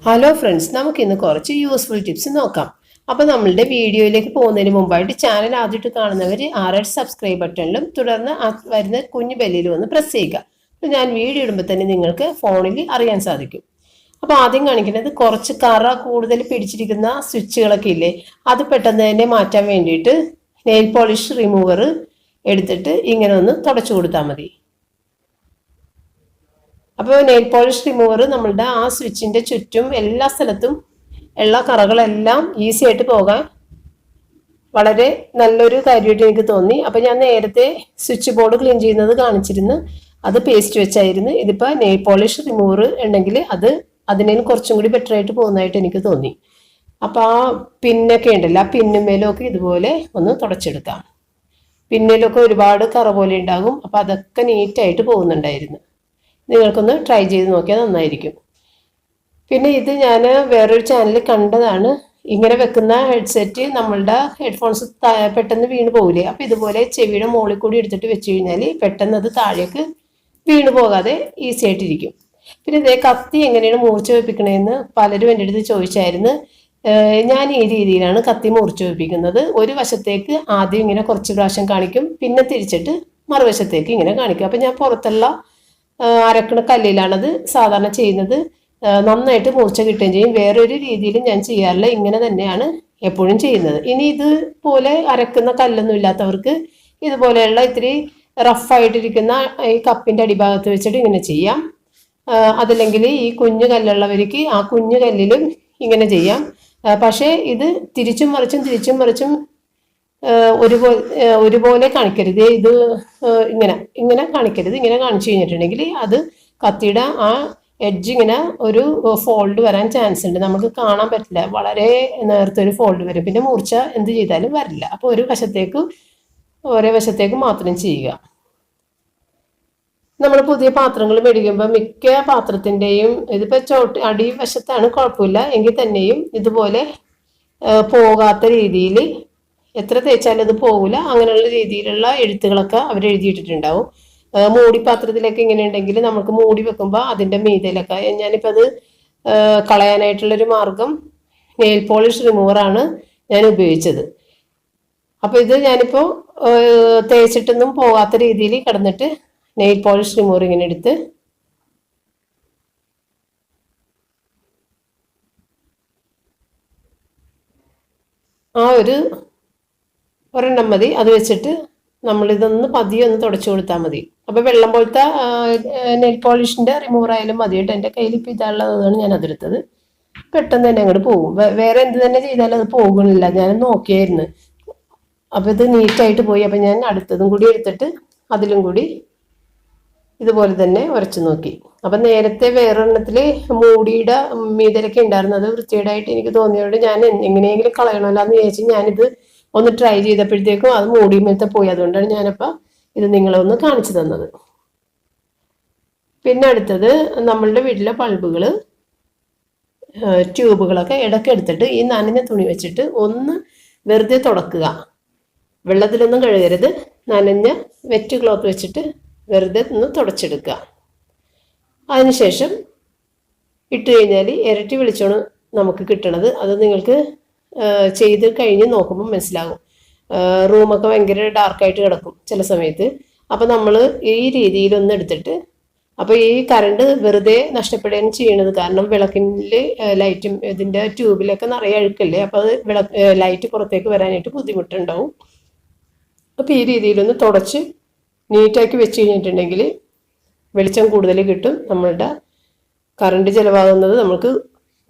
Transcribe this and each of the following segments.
Hello friends, നമുക്കിന്ന് കുറച്ച് useful tips നോക്കാം. അപ്പോൾ നമ്മളുടെ വീഡിയോയിലേക്ക് പോകുന്നതിന് മുമ്പായിട്ട് ചാനൽ ആദ്യമായിട്ട് കാണുന്നവർ ആറെഡ് സബ്സ്ക്രൈബ് ബട്ടണിലും തുടർന്ന് വരുന്ന കുഞ്ഞു ബെല്ലിലും ഒന്ന് പ്രസ് ചെയ്യുക. അപ്പോൾ ഞാൻ വീഡിയോ ഇടുമ്പോൾ തന്നെ നിങ്ങൾക്ക് ഫോണിൽ അറിയാൻ സാധിക്കും. അപ്പോൾ ആദ്യം കാണിക്കുന്നത് കുറച്ച് കറ കൂടുതൽ പിടിച്ചിരിക്കുന്ന സ്വിച്ചുകളൊക്കെ ഇല്ലേ, അത് പെട്ടെന്ന് തന്നെ മാറ്റാൻ വേണ്ടിയിട്ട് നെയിൽ പോളിഷ് റിമൂവർ എടുത്തിട്ട് ഇങ്ങനെ ഒന്ന് തുടച്ചു കൊടുത്താൽ മതി. അപ്പോൾ നെയിൽ പോളിഷ് റിമൂവർ നമ്മളുടെ ആ സ്വിച്ചിൻ്റെ ചുറ്റും എല്ലാ സ്ഥലത്തും ഉള്ള കറകളെല്ലാം ഈസി ആയിട്ട് പോകാൻ വളരെ നല്ലൊരു കാര്യമായിട്ട് എനിക്ക് തോന്നി. അപ്പോൾ ഞാൻ നേരത്തെ സ്വിച്ച് ബോർഡ് ക്ലീൻ ചെയ്യുന്നത് കാണിച്ചിരുന്നു, അത് പേസ്റ്റ് വെച്ചായിരുന്നു. ഇതിപ്പോൾ നെയിൽ പോളിഷ് റിമൂവർ ഉണ്ടെങ്കിൽ അതിനേലും കുറച്ചും കൂടി ബെറ്റർ ആയിട്ട് പോകുന്നതായിട്ട് എനിക്ക് തോന്നി. അപ്പോൾ ആ പിന്നൊക്കെ ഉണ്ടല്ലോ, ആ പിന്നുമേലൊക്കെ ഇതുപോലെ ഒന്ന് തുടച്ചെടുക്കാം. പിന്നിലൊക്കെ ഒരുപാട് കറ പോലെ ഉണ്ടാകും, അപ്പോൾ അതൊക്കെ നീറ്റായിട്ട് പോകുന്നുണ്ടായിരുന്നു. നിങ്ങൾക്കൊന്ന് ട്രൈ ചെയ്ത് നോക്കിയാൽ നന്നായിരിക്കും. പിന്നെ ഇത് ഞാൻ വേറൊരു ചാനലിൽ കണ്ടതാണ്. ഇങ്ങനെ വെക്കുന്ന ഹെഡ്സെറ്റ് നമ്മളുടെ ഹെഡ്ഫോൺസ് പെട്ടെന്ന് വീണ് പോകില്ലേ, അപ്പോൾ ഇതുപോലെ ചെവിയുടെ മുകളിൽ കൂടി എടുത്തിട്ട് വെച്ച് കഴിഞ്ഞാൽ പെട്ടെന്ന് അത് താഴേക്ക് വീണ് പോകാതെ ഈസി ആയിട്ടിരിക്കും. പിന്നെ ഇതേ കത്തി എങ്ങനെയാണ് മൂർച്ച വെപ്പിക്കണതെന്ന് പലരും എൻ്റെ അടുത്ത് ചോദിച്ചായിരുന്നു. ഞാൻ ഈ രീതിയിലാണ് കത്തി മൂർച്ച വെപ്പിക്കുന്നത്. ഒരു വശത്തേക്ക് ആദ്യം ഇങ്ങനെ കുറച്ച് പ്രാവശ്യം കാണിക്കും, പിന്നെ തിരിച്ചിട്ട് മറുവശത്തേക്ക് ഇങ്ങനെ കാണിക്കും. അപ്പം ഞാൻ പുറത്തുള്ള അരക്കണ കല്ലിലാണത് സാധാരണ ചെയ്യുന്നത്. നന്നായിട്ട് മൂർച്ച കിട്ടുകയും ചെയ്യും. വേറൊരു രീതിയിലും ഞാൻ ചെയ്യാറില്ല, ഇങ്ങനെ തന്നെയാണ് എപ്പോഴും ചെയ്യുന്നത്. ഇനി ഇതുപോലെ അരക്കുന്ന കല്ലൊന്നും ഇല്ലാത്തവർക്ക് ഇതുപോലെയുള്ള ഇത്തിരി റഫായിട്ടിരിക്കുന്ന ഈ കപ്പിൻ്റെ അടിഭാഗത്ത് വെച്ചിട്ട് ഇങ്ങനെ ചെയ്യാം. അതല്ലെങ്കിൽ ഈ കുഞ്ഞു കല്ലുള്ളവർക്ക് ആ കുഞ്ഞു കല്ലിലും ഇങ്ങനെ ചെയ്യാം. പക്ഷേ ഇത് തിരിച്ചും മറിച്ചും ഒരുപോലെ കാണിക്കരുത്. ഇത് ഇങ്ങനെ കാണിക്കരുത്. ഇങ്ങനെ കാണിച്ചു കഴിഞ്ഞിട്ടുണ്ടെങ്കിൽ അത് കത്തിയുടെ ആ എഡ്ജ് ഇങ്ങനെ ഒരു ഫോൾഡ് വരാൻ ചാൻസ് ഉണ്ട്. നമുക്ക് കാണാൻ പറ്റില്ല, വളരെ നേർത്തൊരു ഫോൾഡ് വരും. പിന്നെ മൂർച്ച എന്ത് ചെയ്താലും വരില്ല. അപ്പോൾ ഒരേ വശത്തേക്ക് മാത്രം ചെയ്യുക. നമ്മൾ പുതിയ പാത്രങ്ങൾ മേടിക്കുമ്പോൾ മിക്ക പാത്രത്തിൻ്റെയും ഇതിപ്പോൾ അടിവശത്താണ് കുഴപ്പമില്ല എങ്കിൽ തന്നെയും ഇതുപോലെ പോകാത്ത രീതിയിൽ എത്ര തേച്ചാലും അത് പോകില്ല, അങ്ങനെയുള്ള രീതിയിലുള്ള എഴുത്തുകളൊക്കെ അവർ എഴുതിയിട്ടിട്ടുണ്ടാവും. മൂടി പാത്രത്തിലൊക്കെ ഇങ്ങനെ ഉണ്ടെങ്കിൽ നമുക്ക് മൂടി വെക്കുമ്പോൾ അതിൻ്റെ മീതയിലൊക്കെ ഞാനിപ്പോൾ അത് കളയാനായിട്ടുള്ളൊരു മാർഗം നെയിൽ പോളിഷ് റിമൂവറാണ് ഞാൻ ഉപയോഗിച്ചത്. അപ്പോൾ ഇത് ഞാനിപ്പോൾ തേച്ചിട്ടൊന്നും പോകാത്ത രീതിയിൽ കിടന്നിട്ട് നെയിൽ പോളിഷ് റിമൂവർ ഇങ്ങനെ എടുത്ത് ആ ഒരെണ്ണം മതി, അത് വെച്ചിട്ട് നമ്മളിതൊന്ന് പതിയെ ഒന്ന് തുടച്ചു കൊടുത്താൽ മതി. അപ്പോൾ വെള്ളം പോലത്തെ നെയിൽ പോളിഷിൻ്റെ റിമൂവർ ആയാലും മതിയിട്ട്. എൻ്റെ കയ്യിൽ ഇപ്പോൾ ഇതാണുള്ളതാണ് ഞാൻ അതെടുത്തത്. പെട്ടെന്ന് തന്നെ അങ്ങോട്ട് പോകും. വേറെ എന്ത് തന്നെ ചെയ്താലും അത് പോകുന്നില്ല. ഞാൻ നോക്കിയായിരുന്നു, അപ്പോൾ ഇത് നീറ്റായിട്ട് പോയി. അപ്പോൾ ഞാൻ അടുത്തതും കൂടി എടുത്തിട്ട് അതിലും കൂടി ഇതുപോലെ തന്നെ ഉരച്ചു നോക്കി. അപ്പം നേരത്തെ വേറൊരെണ്ണത്തിൽ മൂടിയുടെ മീതലൊക്കെ ഉണ്ടായിരുന്നത് വൃത്തികേടായിട്ട് എനിക്ക് തോന്നിയതുകൊണ്ട് ഞാൻ എങ്ങനെയെങ്കിലും കളയണമല്ലോ എന്ന് വിചാരിച്ച് ഞാനിത് ഒന്ന് ട്രൈ ചെയ്തപ്പോഴത്തേക്കും അത് മൂടിമേലത്തെ പോയി. അതുകൊണ്ടാണ് ഞാനപ്പോൾ ഇത് നിങ്ങളെ ഒന്ന് കാണിച്ചു തന്നത്. പിന്നെ അടുത്തത് നമ്മളുടെ വീട്ടിലെ ബൾബുകൾ, ട്യൂബുകളൊക്കെ ഇടയ്ക്ക് എടുത്തിട്ട് ഈ നനഞ്ഞ തുണി വെച്ചിട്ട് ഒന്ന് വെറുതെ തുടക്കുക. വെള്ളത്തിലൊന്നും കഴുകരുത്, നനഞ്ഞ വെറ്റ് ക്ലോത്ത് വെച്ചിട്ട് വെറുതെ ഒന്ന് തുടച്ചെടുക്കുക. അതിനുശേഷം ഇട്ട് കഴിഞ്ഞാൽ ഇരട്ടി വെളിച്ചമാണ് നമുക്ക് കിട്ടണത്. അത് നിങ്ങൾക്ക് ചെയ്ത് കഴിഞ്ഞ് നോക്കുമ്പോൾ മനസ്സിലാകും. റൂമൊക്കെ ഭയങ്കര ഡാർക്കായിട്ട് കിടക്കും ചില സമയത്ത്. അപ്പോൾ നമ്മൾ ഈ രീതിയിലൊന്ന് എടുത്തിട്ട്, അപ്പോൾ ഈ കറണ്ട് വെറുതെ നഷ്ടപ്പെടുകയാണ് ചെയ്യണത്. കാരണം വിളക്കിൽ ലൈറ്റും ഇതിൻ്റെ ട്യൂബിലൊക്കെ നിറയെ അഴുക്കല്ലേ, അപ്പോൾ അത് ലൈറ്റ് പുറത്തേക്ക് വരാനായിട്ട് ബുദ്ധിമുട്ടുണ്ടാവും. അപ്പോൾ ഈ രീതിയിലൊന്ന് തുടച്ച് നീറ്റാക്കി വെച്ച് കഴിഞ്ഞിട്ടുണ്ടെങ്കിൽ വെളിച്ചം കൂടുതൽ കിട്ടും. നമ്മളുടെ കറണ്ട് ചിലവാകുന്നത് നമുക്ക്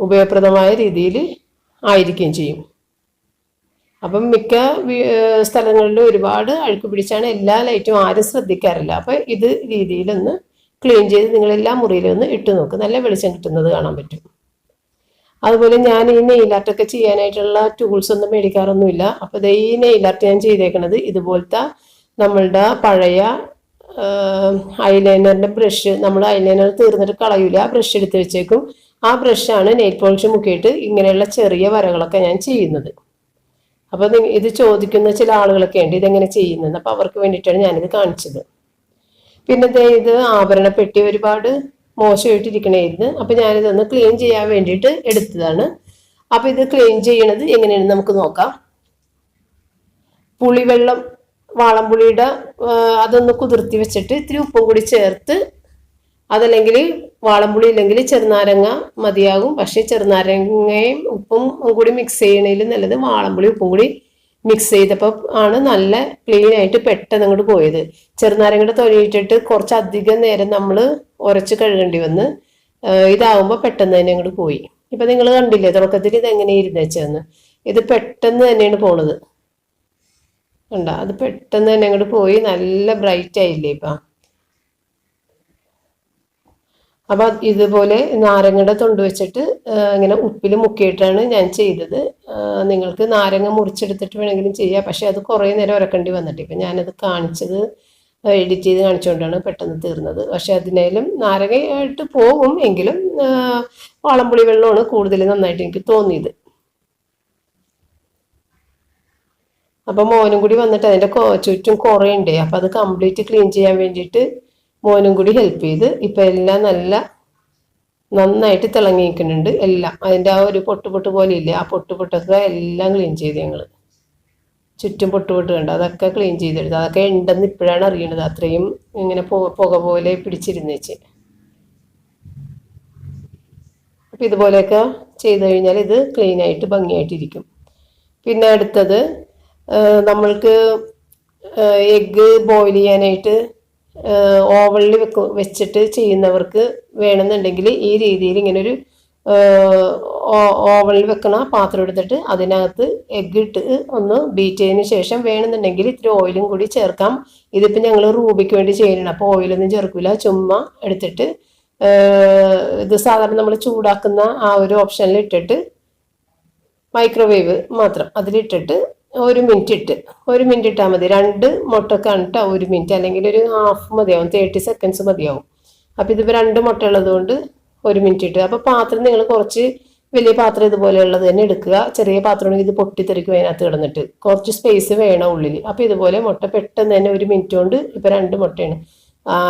ഉപയോഗപ്രദമായ രീതിയിൽ ആയിരിക്കുകയും ചെയ്യും. അപ്പം മിക്ക സ്ഥലങ്ങളിലും ഒരുപാട് അഴുക്ക് പിടിച്ചാണ് എല്ലാ ലൈറ്റും ആരും ശ്രദ്ധിക്കാറില്ല. അപ്പോൾ ഇത് രീതിയിലൊന്ന് ക്ലീൻ ചെയ്ത് നിങ്ങളെല്ലാ മുറിയിലും ഒന്ന് ഇട്ട് നോക്ക്, നല്ല വെളിച്ചം കിട്ടുന്നത് കാണാൻ പറ്റും. അതുപോലെ ഞാൻ ഈ നെയിൽ ആർട്ടൊക്കെ ചെയ്യാനായിട്ടുള്ള ടൂൾസ് ഒന്നും മേടിക്കാറൊന്നുമില്ല. അപ്പോൾ ഈ നെയിൽ ആർട്ട് ഞാൻ ചെയ്തേക്കണത് ഇതുപോലത്തെ നമ്മളുടെ പഴയ ഐലൈനറിൻ്റെ ബ്രഷ്, നമ്മൾ ഐലൈനർ തീർന്നിട്ട് കളയൂല, ആ ബ്രഷ് എടുത്ത് വെച്ചേക്കും. ആ ബ്രഷാണ് നെയിൽ പോളിഷ് മുക്കിയിട്ട് ഇങ്ങനെയുള്ള ചെറിയ വരകളൊക്കെ ഞാൻ ചെയ്യുന്നത്. അപ്പോൾ ഇത് ചോദിക്കുന്ന ചില ആളുകളൊക്കെ ഉണ്ട് ഇതെങ്ങനെ ചെയ്യുന്നത്, അപ്പോൾ അവർക്ക് വേണ്ടിയിട്ടാണ് ഞാനിത് കാണിച്ചത്. പിന്നെ ഇത് ആഭരണപ്പെട്ടി ഒരുപാട് മോശമായിട്ടിരിക്കണമായിരുന്നു. അപ്പം ഞാനിതൊന്ന് ക്ലീൻ ചെയ്യാൻ വേണ്ടിയിട്ട് എടുത്തതാണ്. അപ്പം ഇത് ക്ലീൻ ചെയ്യണത് എങ്ങനെയാണെന്ന് നമുക്ക് നോക്കാം. പുളിവെള്ളം, വാളംപുളിയുടെ അതൊന്ന് കുതിർത്തി വെച്ചിട്ട് ഇത്തിരി ഉപ്പും കൂടി ചേർത്ത്, അതല്ലെങ്കിൽ വാളംപുളി ഇല്ലെങ്കിൽ ചെറുനാരങ്ങ മതിയാകും. പക്ഷേ ചെറുനാരങ്ങയും ഉപ്പും കൂടി മിക്സ് ചെയ്യണതിൽ നല്ലത് വാളംപുളി ഉപ്പും കൂടി മിക്സ് ചെയ്തപ്പോൾ ആണ് നല്ല ക്ലീൻ ആയിട്ട് പെട്ടെന്ന് അങ്ങോട്ട് പോയത്. ചെറുനാരങ്ങയുടെ തൊലിയിട്ടിട്ട് കുറച്ചധികം നേരം നമ്മൾ ഉരച്ച് കഴുകേണ്ടി വന്ന്. ഇതാവുമ്പോൾ പെട്ടെന്ന് തന്നെ അങ്ങോട്ട് പോയി. ഇപ്പം നിങ്ങൾ കണ്ടില്ലേ തുടക്കത്തിൽ ഇത് എങ്ങനെ ഇരുന്നേച്ചെന്ന്. ഇത് പെട്ടെന്ന് തന്നെയാണ് പോണത്. കണ്ട, അത് പെട്ടെന്ന് തന്നെ അങ്ങോട്ട് പോയി. നല്ല ബ്രൈറ്റ് ആയില്ലേ ഇപ്പം. അപ്പം ഇതുപോലെ നാരങ്ങയുടെ തൊണ്ട് വെച്ചിട്ട് ഇങ്ങനെ ഉപ്പിൽ മുക്കിയിട്ടാണ് ഞാൻ ചെയ്തത്. നിങ്ങൾക്ക് നാരങ്ങ മുറിച്ചെടുത്തിട്ട് വേണമെങ്കിലും ചെയ്യാം. പക്ഷെ അത് കുറേ നേരം ഉരക്കേണ്ടി വന്നിട്ട് ഇപ്പം ഞാനത് കാണിച്ചത് എഡിറ്റ് ചെയ്ത് കാണിച്ചുകൊണ്ടാണ് പെട്ടെന്ന് തീർന്നത്. പക്ഷെ അതിനാലും നാരങ്ങയായിട്ട് പോകും, എങ്കിലും വാളംപുളി വെള്ളമാണ് കൂടുതൽ നന്നായിട്ട് എനിക്ക് തോന്നിയത്. അപ്പം മോനും കൂടി വന്നിട്ട് അതിൻ്റെ ചുറ്റും കുറേ ഉണ്ട്. അപ്പം അത് കംപ്ലീറ്റ് ക്ലീൻ ചെയ്യാൻ വേണ്ടിയിട്ട് മോനും കൂടി ഹെൽപ്പ് ചെയ്ത്. ഇപ്പം എല്ലാം നന്നായിട്ട് തിളങ്ങിയിരിക്കുന്നുണ്ട്. എല്ലാം അതിൻ്റെ ആ ഒരു പൊട്ട് പോലെ ഇല്ലേ, ആ പൊട്ടൊക്കെ എല്ലാം ക്ലീൻ ചെയ്ത് ഞങ്ങൾ. ചുറ്റും പൊട്ട് കണ്ട് അതൊക്കെ ക്ലീൻ ചെയ്തെടുത്ത്. അതൊക്കെ ഉണ്ടെന്ന് ഇപ്പോഴാണ് അറിയണത്. അത്രയും ഇങ്ങനെ പുക പോലെ പിടിച്ചിരുന്നേച്ച്. അപ്പം ഇതുപോലെയൊക്കെ ചെയ്ത് കഴിഞ്ഞാൽ ഇത് ക്ലീൻ ആയിട്ട് ഭംഗിയായിട്ടിരിക്കും. പിന്നെ അടുത്തത്, നമ്മൾക്ക് എഗ്ഗ് ബോയിൽ ചെയ്യാനായിട്ട് ഓവനിൽ വെച്ചിട്ട് ചെയ്യുന്നവർക്ക് വേണമെന്നുണ്ടെങ്കിൽ ഈ രീതിയിൽ ഇങ്ങനെ ഒരു ഓവനിൽ വെക്കണ പാത്രം എടുത്തിട്ട് അതിനകത്ത് എഗ്ഗ് ഇട്ട് ഒന്ന് ബീറ്റ് ചെയ്തതിന് ശേഷം വേണമെന്നുണ്ടെങ്കിൽ ഇത്തിരി ഓയിലും കൂടി ചേർക്കാം. ഇതിപ്പോൾ ഞങ്ങൾ റൂബിക്ക് വേണ്ടി ചെയ്യുന്നുണ്ട്. അപ്പോൾ ഓയിലൊന്നും ചേർക്കില്ല. ചുമ്മാ എടുത്തിട്ട് ഇത് സാധാരണ നമ്മൾ ചൂടാക്കുന്ന ആ ഒരു ഓപ്ഷനിൽ ഇട്ടിട്ട് മൈക്രോവേവ് മാത്രം അതിലിട്ടിട്ട് 1 മിനിറ്റ് ഇട്ടാൽ മതി. 2 മുട്ടക്കാണ് കേട്ടോ 1 മിനിറ്റ്, അല്ലെങ്കിൽ ഒരു ഹാഫ് മതിയാവും, 30 സെക്കൻഡ്സ് മതിയാവും. അപ്പം ഇതിപ്പോൾ 2 മുട്ട ഉള്ളതുകൊണ്ട് 1 മിനിറ്റ് ഇട്ട്. അപ്പോൾ പാത്രം നിങ്ങൾ കുറച്ച് വലിയ പാത്രം ഇതുപോലെയുള്ളത് തന്നെ എടുക്കുക. ചെറിയ പാത്രമാണെങ്കിൽ ഇത് പൊട്ടിത്തെറിക്കും അതിനകത്ത് കിടന്നിട്ട്. കുറച്ച് സ്പേസ് വേണം ഉള്ളിൽ. അപ്പോൾ ഇതുപോലെ മുട്ട പെട്ടെന്ന് തന്നെ 1 മിനിറ്റ് കൊണ്ട്, ഇപ്പോൾ 2 മുട്ടയാണ്,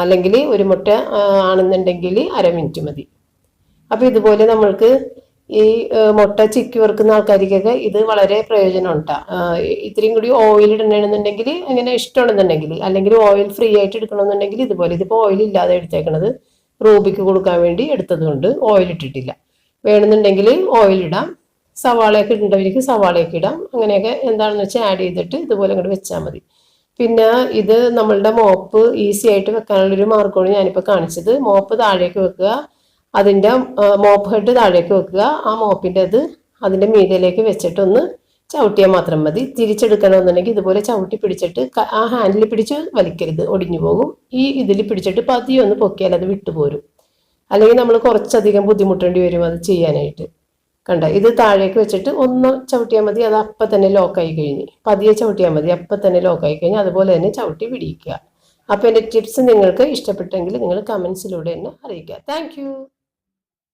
അല്ലെങ്കിൽ 1 മുട്ട ആണെന്നുണ്ടെങ്കിൽ 1/2 മിനിറ്റ് മതി. അപ്പോൾ ഇതുപോലെ നമ്മൾക്ക് ഈ മുട്ട ചിക്കി വറുക്കുന്ന ആൾക്കാർക്കൊക്കെ ഇത് വളരെ പ്രയോജനം ഉണ്ടാ. ഇത്രയും കൂടി ഓയിൽ ഇടണമെന്നുണ്ടെങ്കിൽ അങ്ങനെ ഇഷ്ടമാണെന്നുണ്ടെങ്കിൽ, അല്ലെങ്കിൽ ഓയിൽ ഫ്രീ ആയിട്ട് എടുക്കണമെന്നുണ്ടെങ്കിൽ ഇതുപോലെ. ഇതിപ്പോൾ ഓയിൽ ഇല്ലാതെ എടുത്തേക്കണത് റൂബിക്ക് കൊടുക്കാൻ വേണ്ടി എടുത്തത് കൊണ്ട് ഓയിൽ ഇട്ടിട്ടില്ല. വേണമെന്നുണ്ടെങ്കിൽ ഓയിൽ ഇടാം. സവാളയൊക്കെ ഇടേണ്ടവർക്ക് സവാളയൊക്കെ ഇടാം. അങ്ങനെയൊക്കെ എന്താണെന്ന് വെച്ചാൽ ആഡ് ചെയ്തിട്ട് ഇതുപോലെ അങ്ങോട്ട് വെച്ചാൽ മതി. പിന്നെ ഇത് നമ്മളുടെ മോപ്പ് ഈസി ആയിട്ട് വെക്കാനുള്ളൊരു മാർഗ്ഗമാണ് ഞാനിപ്പോൾ കാണിച്ചത്. മോപ്പ് താഴേക്ക് വെക്കുക, അതിൻ്റെ മോപ്പ് ഹെഡ് താഴേക്ക് വെക്കുക. ആ മോപ്പിൻ്റെ അതിൻ്റെ മീതയിലേക്ക് വെച്ചിട്ടൊന്ന് ചവിട്ടിയാൽ മാത്രം മതി. തിരിച്ചെടുക്കണമെന്നുണ്ടെങ്കിൽ ഇതുപോലെ ചവിട്ടി പിടിച്ചിട്ട് ആ ഹാൻഡിൽ പിടിച്ച് വലിക്കരുത്, ഒടിഞ്ഞു പോകും. ഈ ഇതിൽ പിടിച്ചിട്ട് പതിയെ ഒന്ന് പൊക്കിയാൽ അത് വിട്ടുപോരും. അല്ലെങ്കിൽ നമ്മൾ കുറച്ചധികം ബുദ്ധിമുട്ടേണ്ടി വരും അത് ചെയ്യാനായിട്ട്. കണ്ട, ഇത് താഴേക്ക് വെച്ചിട്ട് ഒന്ന് ചവിട്ടിയാൽ മതി. അത് അപ്പം തന്നെ ലോക്കായി കഴിഞ്ഞ്. പതിയെ ചവിട്ടിയാൽ മതി, അപ്പം തന്നെ ലോക്കായി കഴിഞ്ഞ്. അതുപോലെ തന്നെ ചവിട്ടി പിടിക്കുക. അപ്പോൾ എൻ്റെ ടിപ്സ് നിങ്ങൾക്ക് ഇഷ്ടപ്പെട്ടെങ്കിൽ നിങ്ങൾ കമൻസിലൂടെ തന്നെ അറിയിക്കുക. താങ്ക്